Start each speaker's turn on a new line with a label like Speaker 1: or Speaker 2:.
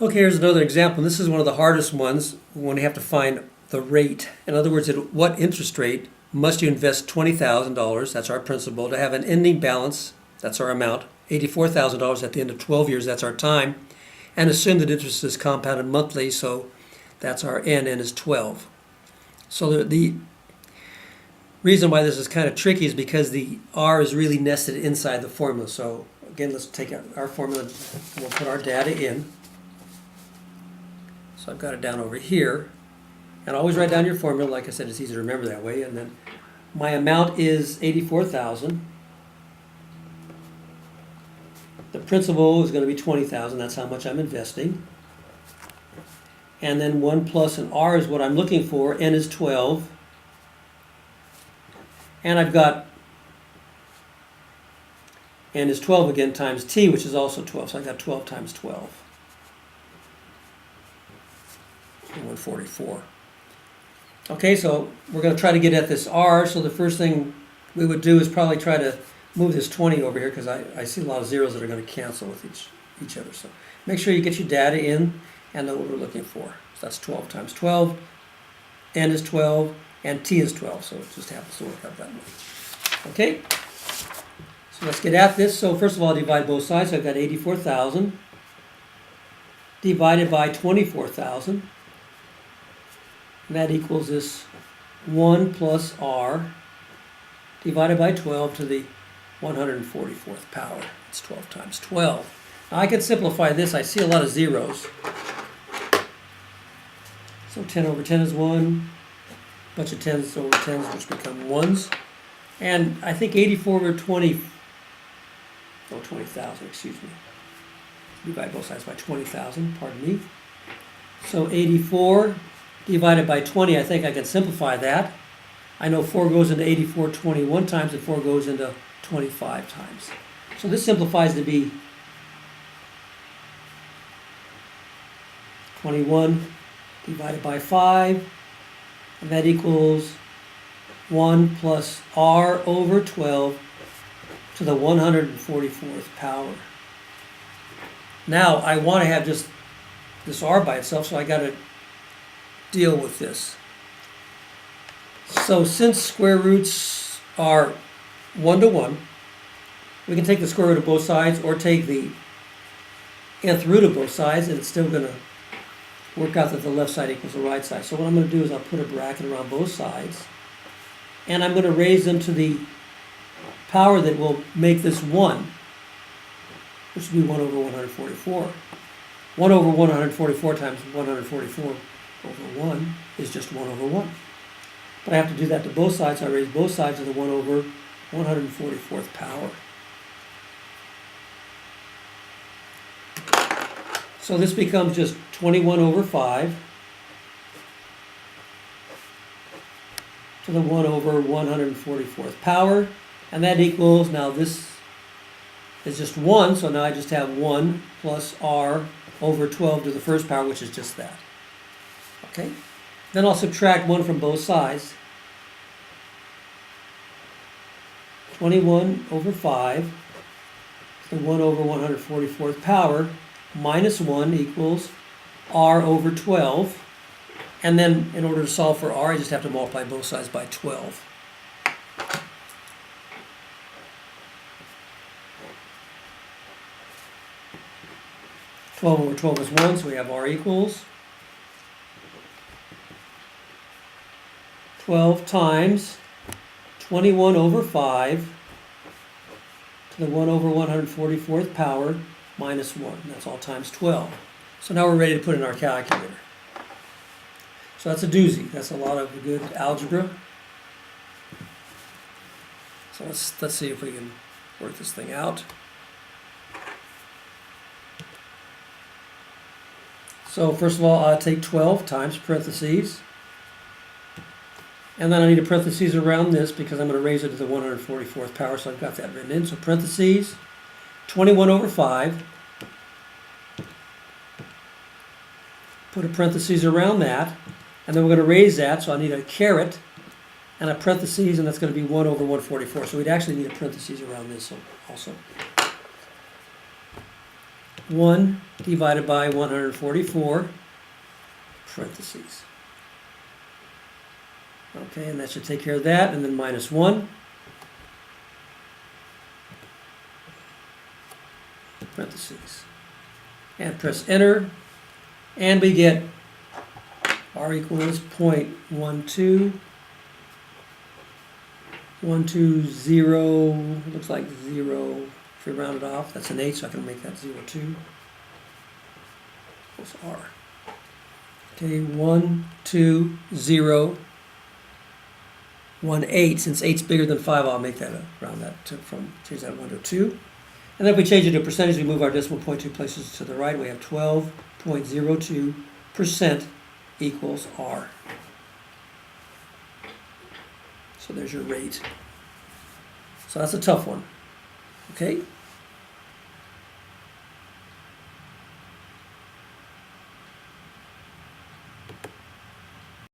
Speaker 1: Okay, here's another example. This is one of the hardest ones when you have to find the rate. In other words, at what interest rate must you invest $20,000, that's our principal, to have an ending balance, that's our amount, $84,000 at the end of 12 years, that's our time, and assume that interest is compounded monthly, so that's our n is 12. So the reason why this is kind of tricky is because the r is really nested inside the formula. So again, let's take our formula and we'll put our data in. So I've got it down over here. And always write down your formula. Like I said, it's easy to remember that way. And then my amount is 84,000. The principal is going to be 20,000. That's how much I'm investing. And then 1 plus an r is what I'm looking for. N is 12. And I've got n is 12 again times t, which is also 12. So I've got 12 times 12. 144. Okay, so we're going to try to get at this r. So the first thing we would do is probably try to move this 20 over here, because I see a lot of zeros that are going to cancel with each other. So make sure you get your data in and know what we're looking for. So that's 12 times 12. N is 12 and t is 12. So it just happens to work out that way. Okay, so let's get at this. So first of all, divide both sides. So I've got 84,000 divided by 24,000. And that equals this 1 plus r divided by 12 to the 144th power. It's 12 times 12. Now I can simplify this. I see a lot of zeros. So 10 over 10 is 1. A bunch of 10s over 10s, which become 1s. And I think 84 over 20, oh, 20,000, excuse me. Divide both sides by 20,000, pardon me. So 84 divided by 20, I think I can simplify that. I know 4 goes into 84 21 times and 4 goes into 25 times. So this simplifies to be 21 divided by 5, and that equals 1 plus r over 12 to the 144th power. Now I want to have just this r by itself, so I got to deal with this. So since square roots are 1 to 1, we can take the square root of both sides or take the nth root of both sides, and it's still going to work out that the left side equals the right side. So what I'm going to do is I'll put a bracket around both sides, and I'm going to raise them to the power that will make this 1, which will be 1 over 144. 1 over 144 times 144 over 1 is just 1 over 1. But I have to do that to both sides, so I raise both sides to the 1 over 144th power. So this becomes just 21 over 5 to the 1 over 144th power. And that equals, now this is just 1, so now I just have 1 plus r over 12 to the first power, which is just that. Okay? Then I'll subtract 1 from both sides. 21 over 5 to the 1 over 144th power minus 1 equals r over 12. And then in order to solve for r, I just have to multiply both sides by 12. Over 12 is 1, so we have r equals 12 times 21 over 5 to the 1 over 144th power minus 1. That's all times 12. So now we're ready to put in our calculator. So that's a doozy. That's a lot of good algebra. So let's see if we can work this thing out. So first of all, I'll take 12 times parentheses. And then I need a parentheses around this because I'm going to raise it to the 144th power, so I've got that written in. So parentheses, 21 over 5. Put a parentheses around that. And then we're going to raise that, so I need a caret and a parentheses, and that's going to be 1 over 144. So we'd actually need a parentheses around this also. 1 divided by 144, parentheses. Okay, and that should take care of that, and then minus 1, parentheses. And press enter, and we get r equals 0.120, looks like 0, if we round it off, that's an 8, so I can make that 0.2, equals r. Okay, 120, 18, since 8's bigger than 5, I'll make that round that change that 1 to 2. And then if we change it to percentage, we move our decimal point 2 places to the right, we have 12.02% equals R. So there's your rate. So that's a tough one, okay?